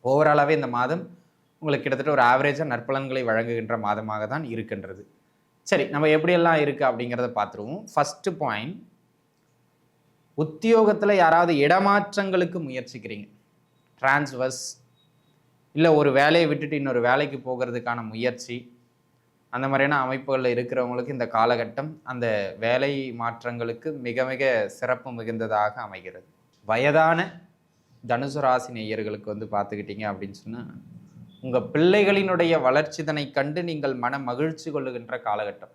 ஓவராலாகவே இந்த மாதம் உங்களுக்கு கிட்டத்தட்ட ஒரு ஆவரேஜாக நற்பலன்களை வழங்குகின்ற மாதமாக தான் இருக்கின்றது. சரி, நம்ம எப்படியெல்லாம் இருக்குது அப்படிங்கிறத பார்த்துருவோம். ஃபஸ்ட்டு பாயிண்ட், உத்தியோகத்தில் யாராவது இடமாற்றங்களுக்கு முயற்சிக்கிறீங்க, டிரான்ஸ்வர்ஸ், இல்லை ஒரு வேலையை விட்டுட்டு இன்னொரு வேலைக்கு போகிறதுக்கான முயற்சி, அந்த மாதிரியான அமைப்புகளில் இருக்கிறவங்களுக்கு இந்த காலகட்டம் அந்த வேலை மாற்றங்களுக்கு மிக மிக சிறப்பு மிகுந்ததாக அமைகிறது. வயதான தனுசு ராசி நேயர்களுக்கு பார்த்துக்கிட்டீங்க அப்படின்னு சொன்னால், உங்கள் பிள்ளைகளினுடைய வளர்ச்சிதனை கண்டு நீங்கள் மன மகிழ்ச்சி கொள்ளுகின்ற காலகட்டம்.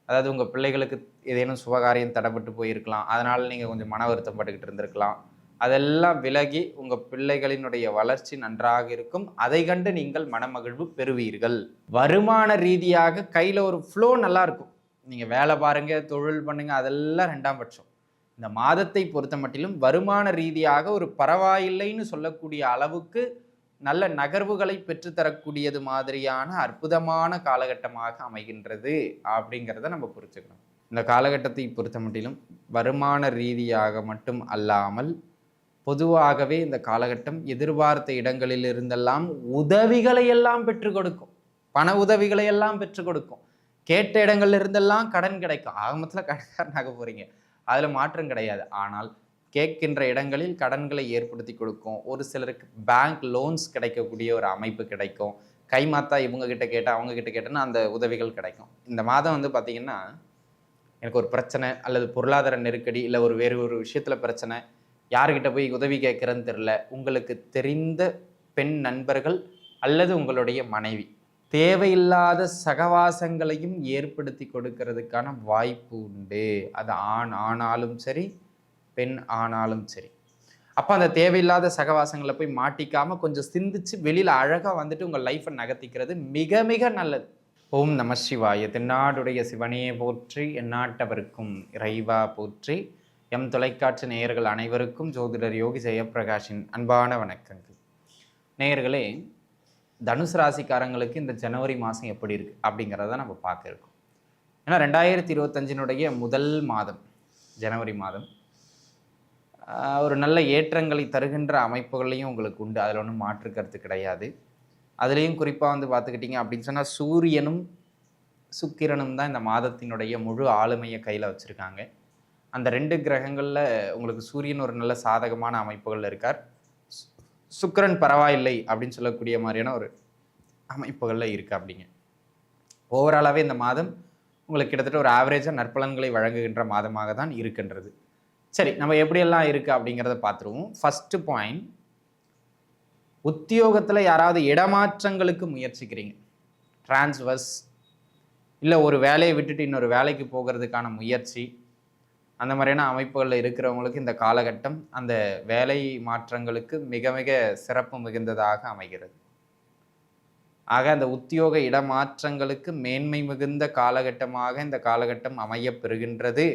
அதாவது உங்கள் பிள்ளைகளுக்கு ஏதேனும் சுபகாரியம் தடைப்பட்டு போயிருக்கலாம், அதனால் நீங்கள் கொஞ்சம் மன வருத்தப்பட்டுக்கிட்டு இருந்திருக்கலாம். அதெல்லாம் விலகி உங்கள் பிள்ளைகளினுடைய வளர்ச்சி நன்றாக இருக்கும். அதை கண்டு நீங்கள் மனமகிழ்வு பெறுவீர்கள். வருமான ரீதியாக கையில் ஒரு ஃப்ளோ நல்லா இருக்கும். நீங்கள் வேலை பாருங்கள், தொழில் பண்ணுங்கள், அதெல்லாம் ரெண்டாம் பட்சம். இந்த மாதத்தை பொறுத்த மட்டிலும் வருமான ரீதியாக ஒரு பரவாயில்லைன்னு சொல்லக்கூடிய அளவுக்கு நல்ல நகர்வுகளை பெற்றுத்தரக்கூடியது மாதிரியான அற்புதமான காலகட்டமாக அமைகின்றது அப்படிங்கிறத நம்ம புரிஞ்சுக்கணும். இந்த காலகட்டத்தை பொறுத்த மட்டிலும் வருமான ரீதியாக மட்டும் அல்லாமல் பொதுவாகவே இந்த காலகட்டம் எதிர்பார்த்த இடங்களில் இருந்தெல்லாம் உதவிகளை எல்லாம் பெற்றுக் கொடுக்கும். பண உதவிகளை எல்லாம் பெற்றுக் கொடுக்கும். கேட்ட இடங்கள்ல இருந்தெல்லாம் கடன் கிடைக்கும். ஆகமத்தில் கடன்காரனாக போறீங்க, அதுல மாற்றம் கிடையாது. ஆனால் கேட்கின்ற இடங்களில் கடன்களை ஏற்படுத்தி கொடுக்கும். ஒரு சிலருக்கு பேங்க் லோன்ஸ் கிடைக்கக்கூடிய ஒரு அமைப்பு கிடைக்கும். கைமாத்தா இவங்க கிட்ட கேட்டால் அவங்க கிட்ட கேட்டோன்னா அந்த உதவிகள் கிடைக்கும். இந்த மாதம் பார்த்தீங்கன்னா, எனக்கு ஒரு பிரச்சனை அல்லது பொருளாதார நெருக்கடி இல்லை வேறு ஒரு விஷயத்தில் பிரச்சனை, யாருக்கிட்ட போய் உதவி கேட்குறேன்னு தெரில, உங்களுக்கு தெரிந்த பெண் நண்பர்கள் அல்லது உங்களுடைய மனைவி தேவையில்லாத சகவாசங்களையும் ஏற்படுத்தி கொடுக்கறதுக்கான வாய்ப்பு உண்டு. அது ஆண் ஆனாலும் சரி, பெண் ஆனாலும் சரி. அப்போ அந்த தேவையில்லாத சகவாசங்களை போய் மாட்டிக்காமல் கொஞ்சம் சிந்திச்சு வெளியில் அழகாக வந்துட்டு உங்கள் லைஃப்பை நகர்த்திக்கிறது மிக மிக நல்லது. ஓம் நம சிவாய. தென்னாடுடைய சிவனையே போற்றி, எந்நாட்டவருக்கும் இறைவா போற்றி. எம் தொலைக்காட்சி நேயர்கள் அனைவருக்கும் ஜோதிடர் யோகி ஜெயப்பிரகாஷின் அன்பான வணக்கங்கள். நேயர்களே, தனுசு ராசிக்காரங்களுக்கு இந்த ஜனவரி மாதம் எப்படி இருக்குது அப்படிங்கிறத நம்ம பார்க்க இருக்கோம். ஏன்னா 2025 முதல் மாதம் ஜனவரி மாதம் ஒரு நல்ல ஏற்றங்களை தருகின்ற அமைப்புகளையும் உங்களுக்கு உண்டு. அதில் ஒன்றும் மாற்று கருத்து கிடையாது. அதுலேயும் குறிப்பாக பார்த்துக்கிட்டிங்க அப்படின்னு சொன்னால், சூரியனும் சுக்கிரனும் தான் இந்த மாதத்தினுடைய முழு ஆளுமையை கையில் வச்சுருக்காங்க. அந்த 2 கிரகங்களில் உங்களுக்கு சூரியன் ஒரு நல்ல சாதகமான அமைப்புகள் இருக்கார். சுக்கிரன் பரவாயில்லை அப்படின்னு சொல்லக்கூடிய மாதிரியான ஒரு அமைப்புகளில் இருக்குது. அப்படிங்க ஓவராலாகவே இந்த மாதம் உங்களுக்கு கிட்டத்தட்ட ஒரு ஆவரேஜாக நற்பலன்களை வழங்குகின்ற மாதமாக தான் இருக்கின்றது. சரி, நம்ம எப்படியெல்லாம் இருக்குது அப்படிங்கிறத பார்த்துருவோம். ஃபஸ்ட்டு பாயிண்ட், உத்தியோகத்தில் யாராவது இடமாற்றங்களுக்கு முயற்சிக்கிறீங்க, டிரான்ஸ்வர்ஸ், இல்லை ஒரு வேலையை விட்டுட்டு இன்னொரு வேலைக்கு போகிறதுக்கான முயற்சி, அந்த மாதிரியான அமைப்புகளில் இருக்கிறவங்களுக்கு இந்த காலகட்டம் அந்த வேலை மாற்றங்களுக்கு மிக மிக சிறப்பு மிகுந்ததாக அமைகிறது. ஆக அந்த உத்தியோக இடமாற்றங்களுக்கு மேன்மை மிகுந்த காலகட்டமாக இந்த காலகட்டம் அமைய பெறுகின்றது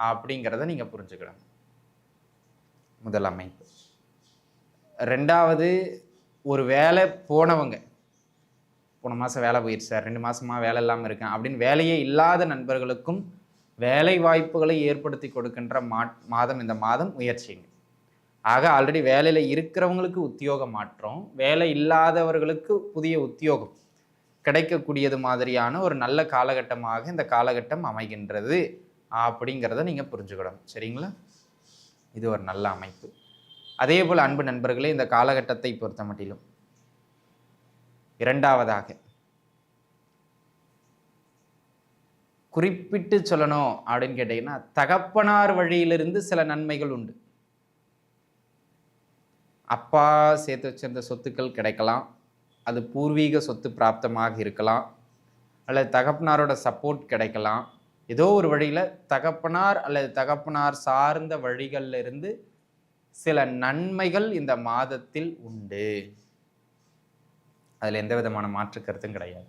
அப்படிங்கிறத நீங்கள் புரிஞ்சுக்கணும். முதல் அமைப்பு. ரெண்டாவது, ஒரு வேலை போனவங்க, போன மாதம் வேலை போயிடுச்சு சார், 2 மாதமாக வேலை இல்லாமல் இருக்கேன் அப்படின்னு வேலையே இல்லாத நண்பர்களுக்கும் வேலை வாய்ப்புகளை ஏற்படுத்தி கொடுக்கின்ற மாதம் இந்த மாதம் முயற்சிங்க. ஆக ஆல்ரெடி வேலையில் இருக்கிறவங்களுக்கு உத்தியோக மாற்றம், வேலை இல்லாதவர்களுக்கு புதிய உத்தியோகம் கிடைக்கக்கூடியது மாதிரியான ஒரு நல்ல காலகட்டமாக இந்த காலகட்டம் அமைகின்றது அப்படிங்கிறத நீங்கள் புரிஞ்சுக்கிடணும். சரிங்களா? இது ஒரு நல்ல அமைப்பு. அதே போல் அன்பு நண்பர்களே, இந்த காலகட்டத்தை பொறுத்த மட்டிலும் இரண்டாவதாக குறிப்பிட்டு சொல்லணும் அப்படின்னு கேட்டீங்கன்னா, தகப்பனார் வழியிலிருந்து சில நன்மைகள் உண்டு. அப்பா சேர்த்து வச்சிருந்த சொத்துக்கள் கிடைக்கலாம், அது பூர்வீக சொத்து பிராப்தமாக இருக்கலாம், அல்லது தகப்பனாரோட சப்போர்ட் கிடைக்கலாம். ஏதோ ஒரு வழியில் தகப்பனார் அல்லது தகப்பனார் சார்ந்த வழிகளில் இருந்து சில நன்மைகள் இந்த மாதத்தில் உண்டு. அதில் எந்த விதமான மாற்று கருத்தும் கிடையாது.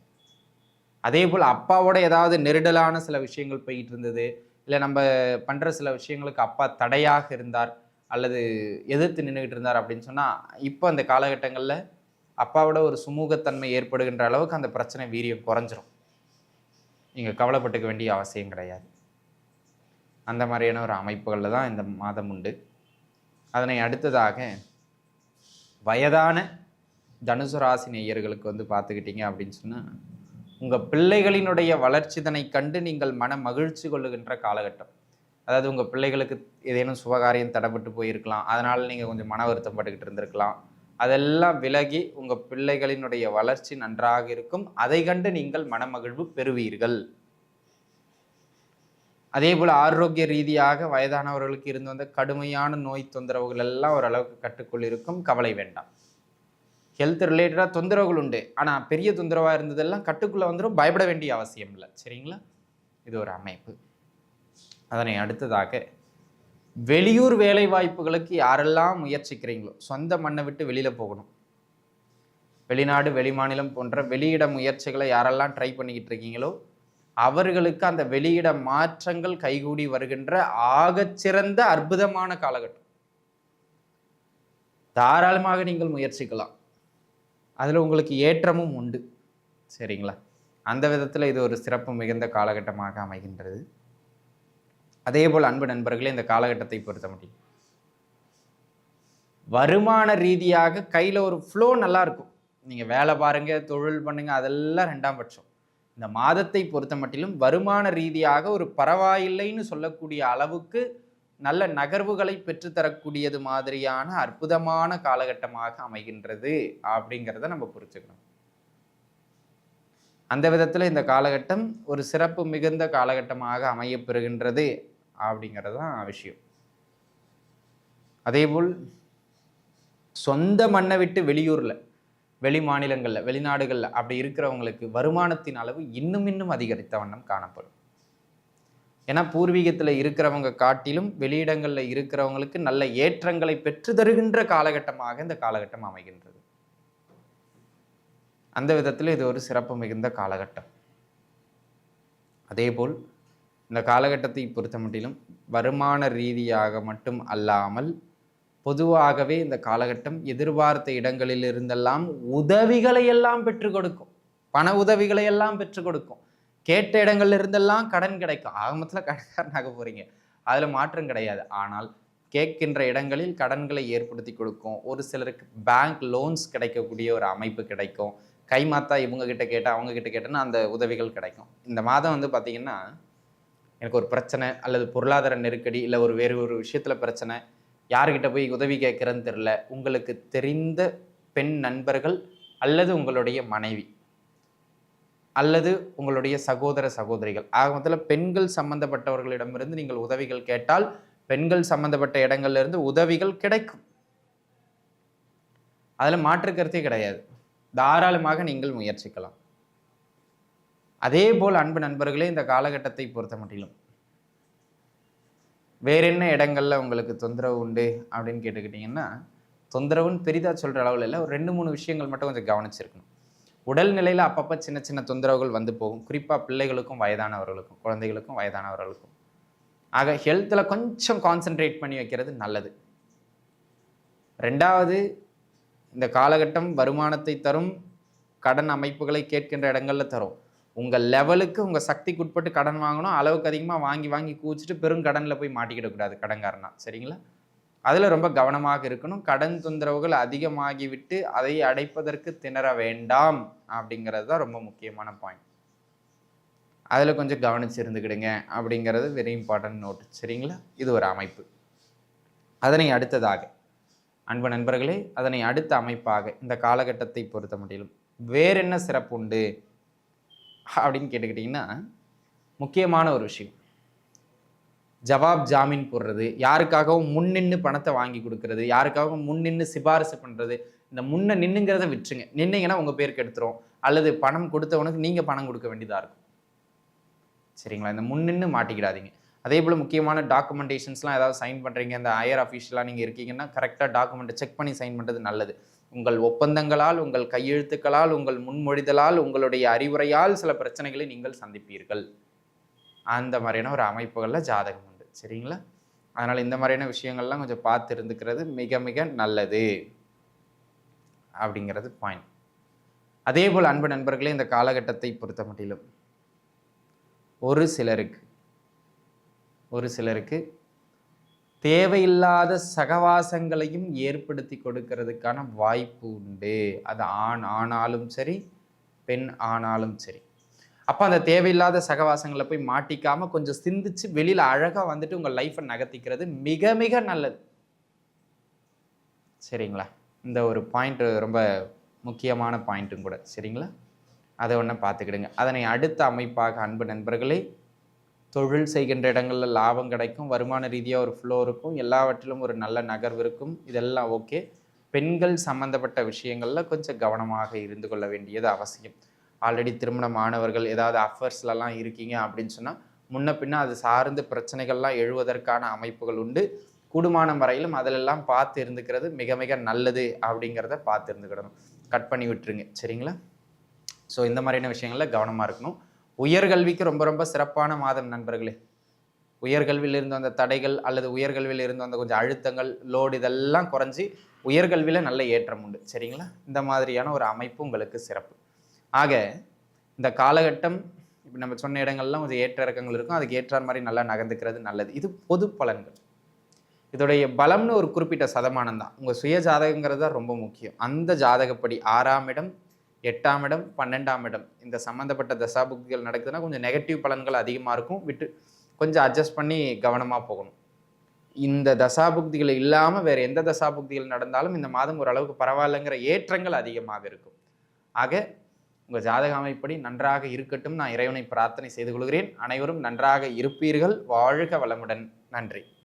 அதே போல் அப்பாவோட ஏதாவது நெருடலான சில விஷயங்கள் போயிட்டு இருந்தது, இல்லை நம்ம பண்ணுற சில விஷயங்களுக்கு அப்பா தடையாக இருந்தார் அல்லது எதிர்த்து நின்றுக்கிட்டு இருந்தார் அப்படின்னு சொன்னால், இப்போ அந்த காலகட்டங்களில் அப்பாவோட ஒரு சுமூகத்தன்மை ஏற்படுகின்ற அளவுக்கு அந்த பிரச்சனை வீரியம் குறைஞ்சிரும். நீங்கள் கவலைப்பட்டுக்க வேண்டிய அவசியம் கிடையாது. அந்த மாதிரியான ஒரு அமைப்புகளில் தான் இந்த மாதம் உண்டு. அதனை அடுத்ததாக, வயதான தனுசு ராசி நேயர்களுக்கு வந்து பார்த்துக்கிட்டீங்க அப்படின்னு சொன்னால், உங்கள் பிள்ளைகளினுடைய வளர்ச்சிதனை கண்டு நீங்கள் மன மகிழ்ச்சி கொள்ளுகின்ற காலகட்டம். அதாவது உங்கள் பிள்ளைகளுக்கு ஏதேனும் சுபகாரியம் தடைப்பட்டு போயிருக்கலாம், அதனால் நீங்கள் கொஞ்சம் மன வருத்தம் பட்டுக்கிட்டு இருந்திருக்கலாம். அதெல்லாம் விலகி உங்கள் பிள்ளைகளினுடைய வளர்ச்சி நன்றாக இருக்கும். அதை கண்டு நீங்கள் மனமகிழ்வு பெறுவீர்கள். அதே போல் ஆரோக்கிய ரீதியாக வயதானவர்களுக்கு இருந்து வந்த கடுமையான நோய் தொந்தரவுகள் எல்லாம் ஓரளவுக்கு கட்டுக்குள் இருக்கும். கவலை வேண்டாம். ஹெல்த் ரிலேட்டடாக தொந்தரவுகள் உண்டு, ஆனால் பெரிய தொந்தரவாக இருந்ததெல்லாம் கட்டுக்குள்ளே வந்துடும். பயப்பட வேண்டிய அவசியம் இல்லை. சரிங்களா? இது ஒரு அமைப்பு. அதனை அடுத்ததாக வெளியூர் வேலை வாய்ப்புகளுக்கு யாரெல்லாம் முயற்சிக்கிறீங்களோ, சொந்த மண்ணை விட்டு வெளியில் போகணும், வெளிநாடு வெளிமாநிலம் போன்ற வெளியிட முயற்சிகளை யாரெல்லாம் ட்ரை பண்ணிக்கிட்டு இருக்கீங்களோ அவர்களுக்கு அந்த வெளியிட மாற்றங்கள் கைகூடி வருகின்ற ஆகச்சிறந்த அற்புதமான காலகட்டம். தாராளமாக நீங்கள் முயற்சிக்கலாம். அதில் உங்களுக்கு ஏற்றமும் உண்டு. சரிங்களா? அந்த விதத்தில் இது ஒரு சிறப்பு மிகுந்த காலகட்டமாக அமைகின்றது. அதே போல் அன்பு நண்பர்களே, இந்த காலகட்டத்தை பொறுத்த முடியும் வருமான ரீதியாக கையில் ஒரு ஃப்ளோ நல்லா இருக்கும். நீங்கள் வேலை பாருங்க, தொழில் பண்ணுங்க, அதெல்லாம் ரெண்டாம் பட்சம். இந்த மாதத்தை பொறுத்த மட்டிலும் வருமான ரீதியாக ஒரு பரவாயில்லைன்னு சொல்லக்கூடிய அளவுக்கு நல்ல நகர்வுகளை பெற்றுத்தரக்கூடியது மாதிரியான அற்புதமான காலகட்டமாக அமைகின்றது அப்படிங்கிறத நம்ம புரிஞ்சுக்கணும். அந்த விதத்தில் இந்த காலகட்டம் ஒரு சிறப்பு மிகுந்த காலகட்டமாக அமையப்பெறுகின்றது அப்படிங்கிறது தான் விஷயம். அதேபோல் சொந்த மண்ணை விட்டு வெளியூரில், வெளி மாநிலங்களில், வெளிநாடுகளில் அப்படி இருக்கிறவங்களுக்கு வருமானத்தின் அளவு இன்னும் அதிகரித்த வண்ணம் காணப்படும். ஏன்னா பூர்வீகத்தில் இருக்கிறவங்க காட்டிலும் வெளியிடங்களில் இருக்கிறவங்களுக்கு நல்ல ஏற்றங்களை பெற்று தருகின்ற காலகட்டமாக இந்த காலகட்டம் அமைகின்றது. அந்த விதத்தில் இது ஒரு சிறப்பு மிகுந்த காலகட்டம். அதேபோல் இந்த காலகட்டத்தை பொறுத்த மட்டிலும் வருமான ரீதியாக மட்டும் அல்லாமல் பொதுவாகவே இந்த காலகட்டம் எதிர்பார்த்த இடங்களில் இருந்தெல்லாம் உதவிகளை எல்லாம் பெற்றுக் கொடுக்கும். பண உதவிகளை எல்லாம் பெற்றுக் கொடுக்கும். கேட்ட இடங்கள்ல இருந்தெல்லாம் கடன் கிடைக்கும். ஆகமத்தில் கடன்காரனாக போறீங்க, அதில் மாற்றம் கிடையாது. ஆனால் கேட்கின்ற இடங்களில் கடன்களை ஏற்படுத்தி கொடுக்கும். ஒரு சிலருக்கு பேங்க் லோன்ஸ் கிடைக்கக்கூடிய ஒரு அமைப்பு கிடைக்கும். கைமாத்தா இவங்க கிட்ட கேட்டால் அவங்க கிட்ட கேட்டோன்னா அந்த உதவிகள் கிடைக்கும். இந்த மாதம் வந்து பார்த்தீங்கன்னா எனக்கு ஒரு பிரச்சனை அல்லது பொருளாதார நெருக்கடி இல்லை வேறு ஒரு விஷயத்தில் பிரச்சனை, யார்கிட்ட போய் உதவி கேட்குறேன்னு தெரில, உங்களுக்கு தெரிந்த பெண் நண்பர்கள் அல்லது உங்களுடைய மனைவி அல்லது உங்களுடைய சகோதர சகோதரிகள், ஆக மொத்தத்தில் பெண்கள் சம்பந்தப்பட்டவர்களிடமிருந்து நீங்கள் உதவிகள் கேட்டால் பெண்கள் சம்பந்தப்பட்ட இடங்கள்ல இருந்து உதவிகள் கிடைக்கும். அதில் மாற்று கருத்தே கிடையாது. தாராளமாக நீங்கள் முயற்சிக்கலாம். அதே போல் அன்பு நண்பர்களே, இந்த காலகட்டத்தை பொறுத்த மட்டிலும் வேற என்ன இடங்கள்ல உங்களுக்கு தொந்தரவு உண்டு அப்படின்னு கேட்டுக்கிட்டீங்கன்னா, தொந்தரவுன்னு பெரிதா சொல்ற அளவில் இல்லை, ஒரு 2-3 விஷயங்கள் மட்டும் கொஞ்சம் கவனிச்சிருக்கணும். உடல்நிலையில் அப்பப்போ சின்ன சின்ன தொந்தரவுகள் வந்து போகும். குறிப்பாக பிள்ளைகளுக்கும் வயதானவர்களுக்கும், குழந்தைகளுக்கும் வயதானவர்களுக்கும். ஆக ஹெல்த்தில் கொஞ்சம் கான்சென்ட்ரேட் பண்ணி வைக்கிறது நல்லது. 2வது, இந்த காலகட்டம் வருமானத்தை தரும், கடன் அமைப்புகளை கேட்கின்ற இடங்கள்ல தரும். உங்கள் லெவலுக்கு உங்கள் சக்திக்கு உட்பட்டு கடன் வாங்கணும். அளவுக்கு அதிகமாக வாங்கி கூச்சிட்டு பெருங்கடனில் போய் மாட்டிக்கிடக்கூடாது கடன்காரனா. சரிங்களா? அதில் ரொம்ப கவனமாக இருக்கணும். கடன் தொந்தரவுகள் அதிகமாகிவிட்டு அதை அடைப்பதற்கு திணற வேண்டாம் அப்படிங்கிறது தான் ரொம்ப முக்கியமான பாயிண்ட். அதில் கொஞ்சம் கவனிச்சு இருந்துக்கிடுங்க அப்படிங்கிறது வெரி இம்பார்ட்டன்ட் நோட். சரிங்களா? இது ஒரு அமைப்பு. அதனை அடுத்ததாக அன்பு நண்பர்களே, அதனை அடுத்த அமைப்பாக இந்த காலகட்டத்தை பொறுத்த மட்டிலும் வேற என்ன சிறப்பு உண்டு அப்படின்னு கேட்டுக்கிட்டிங்கன்னா, முக்கியமான ஒரு விஷயம், ஜவாப் ஜாமீன் போடுறது, யாருக்காகவும் முன்னின்று பணத்தை வாங்கி கொடுக்கறது, யாருக்காகவும் முன்னின்று சிபாரிசு பண்ணுறது. இந்த முன்ன நின்னுங்கிறத விட்டுருங்க. நின்னீங்கன்னா உங்கள் பேருக்கு எடுத்துரும், அல்லது பணம் கொடுத்தவனுக்கு நீங்கள் பணம் கொடுக்க வேண்டியதாக இருக்கும். சரிங்களா? இந்த முன்னின்று மாட்டிக்கிடாதீங்க. அதே போல் முக்கியமான டாக்குமெண்டேஷன்ஸ்லாம் ஏதாவது சைன் பண்ணுறீங்க, இந்த ஹையர் அஃபீஷியலாக நீங்கள் இருக்கீங்கன்னா கரெக்டாக டாக்குமெண்ட்டை செக் பண்ணி சைன் பண்ணுறது நல்லது. உங்கள் ஒப்பந்தங்களால், உங்கள் கையெழுத்துக்களால், உங்கள் முன்மொழிதலால், உங்களுடைய அறிவுரையால் சில பிரச்சனைகளை நீங்கள் சந்திப்பீர்கள். அந்த மாதிரியான ஒரு அமைப்புகளில் ஜாதகம் உண்டு. சரிங்களா? அதனால் இந்த மாதிரியான விஷயங்கள்லாம் கொஞ்சம் பார்த்து இருந்துக்கிறது மிக மிக நல்லது அப்படிங்கிறது பாயிண்ட். அதே போல் அன்பு நண்பர்களே, இந்த காலகட்டத்தை பொறுத்த மட்டிலும் ஒரு சிலருக்கு தேவையில்லாத சகவாசங்களையும் ஏற்படுத்தி கொடுக்கறதுக்கான வாய்ப்பு உண்டு. அது ஆண் ஆனாலும் சரி, பெண் ஆனாலும் சரி. அப்போ அந்த தேவையில்லாத சகவாசங்களை போய் மாட்டிக்காம கொஞ்சம் சிந்திச்சு வெளியில அழகா வந்துட்டு உங்க லைஃப்பை நகர்த்திக்கிறது மிக மிக நல்லது. சரிங்களா? இந்த ஒரு பாயிண்ட் ரொம்ப முக்கியமான பாயிண்ட்டும் கூட. சரிங்களா? அதை ஒன்று பார்த்துக்கிடுங்க. அதனை அடுத்த அமைப்பாக அன்பு நண்பர்களே, தொழில் செய்கின்ற இடங்களில் லாபம் கிடைக்கும், வருமான ரீதியாக ஒரு ஃப்ளோ இருக்கும், எல்லாவற்றிலும் ஒரு நல்ல நகர்வு இருக்கும், இதெல்லாம் ஓகே. பெண்கள் சம்பந்தப்பட்ட விஷயங்களில் கொஞ்சம் கவனமாக இருந்து கொள்ள வேண்டியது அவசியம். ஆல்ரெடி திருமணமானவர்கள் ஏதாவது அஃபேர்ஸ்லலாம் இருக்கீங்க அப்படின்னு சொன்னால் முன்ன பின்ன அது சார்ந்து பிரச்சனைகள்லாம் எழுவதற்கான அமைப்புகள் உண்டு. கூடுமான வரையிலும் அதிலெல்லாம் பார்த்து இருந்துக்கிறது மிக மிக நல்லது அப்படிங்கிறத பார்த்து இருந்துக்கிடணும். கட் பண்ணி விட்டுருங்க. சரிங்களா? ஸோ இந்த மாதிரியான விஷயங்களில் கவனமாக இருக்கணும். உயர்கல்விக்கு ரொம்ப ரொம்ப சிறப்பான மாதம் நண்பர்களே. உயர்கல்வியில் இருந்து வந்த தடைகள் அல்லது உயர்கல்வியில் இருந்து வந்த கொஞ்சம் அழுத்தங்கள், லோடு இதெல்லாம் குறைஞ்சி உயர்கல்வியில் நல்ல ஏற்றம் உண்டு. சரிங்களா? இந்த மாதிரியான ஒரு அமைப்பு உங்களுக்கு சிறப்பு. ஆக இந்த காலகட்டம் இப்போ நம்ம சொன்ன இடங்கள்லாம் கொஞ்சம் ஏற்ற இறக்கங்கள் இருக்கும். அதுக்கு ஏற்றார் மாதிரி நல்லா நகர்ந்துக்கிறது நல்லது. இது பொது பலன்கள். இதோடைய பலம்னு ஒரு குறிப்பிட்ட சதமானம் தான். உங்கள் சுய ஜாதகங்கிறது தான் ரொம்ப முக்கியம். அந்த ஜாதகப்படி 6ஆம் இடம், 8ஆம் இடம், 12ஆம் இடம் இந்த சம்மந்தப்பட்ட தசாபுக்திகள் நடக்குதுன்னா கொஞ்சம் நெகட்டிவ் பலன்கள் அதிகமாக இருக்கும். விட்டு கொஞ்சம் அட்ஜஸ்ட் பண்ணி கவனமாக போகணும். இந்த தசாபுக்திகள் இல்லாமல் வேறு எந்த தசாபுக்திகள் நடந்தாலும் இந்த மாதம் ஓரளவுக்கு பரவாயில்லைங்கிற ஏற்றங்கள் அதிகமாக இருக்கும். ஆக உங்கள் ஜாதக அமைப்படி நன்றாக இருக்கட்டும். நான் இறைவனை பிரார்த்தனை செய்து கொள்கிறேன். அனைவரும் நன்றாக இருப்பீர்கள். வாழ்க வளமுடன். நன்றி.